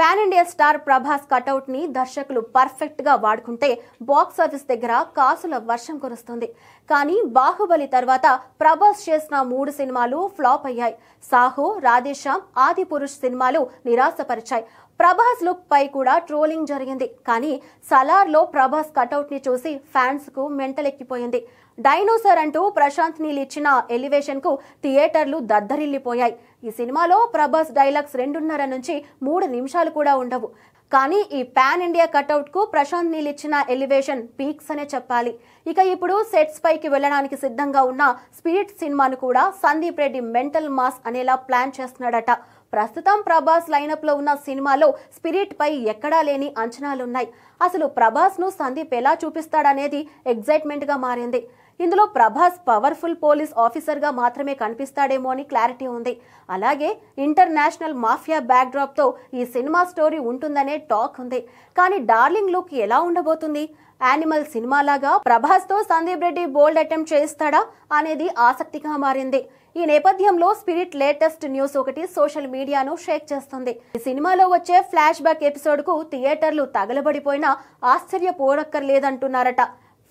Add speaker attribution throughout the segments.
Speaker 1: Pan India star Prabhas cutout ని దర్శకులు perfect గా వాడుకుంటే బాక్స్ ఆఫీస్ దగ్గర కాసుల వర్షం కురుస్తుంది. కానీ బాహుబలి తర్వాత ప్రభాస్ చేసిన 3 సినిమాలు ఫ్లాప్ అయ్యాయి. సాహో, రాధేశ్యామ్, ఆదిపురుష్ సినిమాలు నిరాశపరిచాయి. ప్రభాస్ లుక్ పై కూడా ట్రోలింగ్ జరిగింది. కానీ సలార్ లో ప్రభాస్ కటౌట్ ని చూసి ఫ్యాన్స్ కు మెంటలెక్కిపోయింది. డైనోసర్ అంటూ ప్రశాంత్ నీల్ ఇచ్చిన ఎలివేషన్ కు థియేటర్లు దద్దరిల్లిపోయాయి. ఈ సినిమాలో ప్రభాస్ డైలాగ్స్ 2:30 నుంచి 3 నిమిషాలు కూడా ఉండవు. కానీ ఈ పాన్ ఇండియా కటౌట్ కు ప్రశాంత్ నీల్ ఇచ్చిన ఎలివేషన్ పీక్స్ అనే చెప్పాలి. ఇక ఇప్పుడు సెట్స్ పైకి వెళ్లడానికి సిద్ధంగా ఉన్న స్పిరిట్ సినిమాను కూడా సందీప్ రెడ్డి మెంటల్ మాస్ అనేలా ప్లాన్ చేస్తున్నాడట. ప్రస్తుతం ప్రభాస్ లైనప్ లో ఉన్న సినిమాలో స్పిరిట్ పై ఎక్కడా లేని అంచనాలున్నాయి. అసలు ప్రభాస్ ను సందీప్ ఎలా చూపిస్తాడనేది ఎగ్జైట్మెంట్ గా మారింది. ఇందులో ప్రభాస్ పవర్ఫుల్ పోలీస్ ఆఫీసర్ గా మాత్రమే కనిపిస్తాడేమో అని క్లారిటీ ఉంది. అలాగే ఇంటర్నేషనల్ మాఫియా బ్యాక్ డ్రాప్ తో ఈ సినిమా స్టోరీ ఉంటుందనే టాక్ ఉంది. కానీ డార్లింగ్ లుక్ ఎలా ఉండబోతుంది? యానిమల్ సినిమాలాగా ప్రభాస్ తో సందీప్ రెడ్డి బోల్డ్ అటెంప్ట్ చేస్తాడా అనేది ఆసక్తిగా మారింది. ఈ నేపథ్యంలో స్పిరిట్ లేటెస్ట్ న్యూస్ ఒకటి సోషల్ మీడియాను షేక్ చేస్తుంది. ఈ సినిమాలో వచ్చే ఫ్లాష్ బ్యాక్ ఎపిసోడ్ కు థియేటర్లు తగలబడిపోయినా ఆశ్చర్యపోనక్కర్లేదంటున్నారట.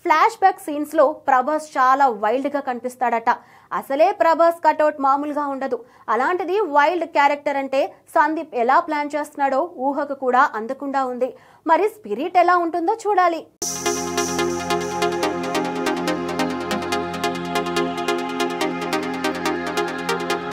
Speaker 1: ఫ్లాష్ బ్యాక్ సీన్స్ లో ప్రభాస్ చాలా వైల్డ్ గా కనిపిస్తాడట. అసలే ప్రభాస్ కటౌట్ మామూలుగా ఉండదు. అలాంటిది వైల్డ్ క్యారెక్టర్ అంటే సందీప్ ఎలా ప్లాన్ చేస్తున్నాడో ఊహకు కూడా అందకుండా ఉంది. మరి స్పిరిట్ ఎలా ఉంటుందో చూడాలి.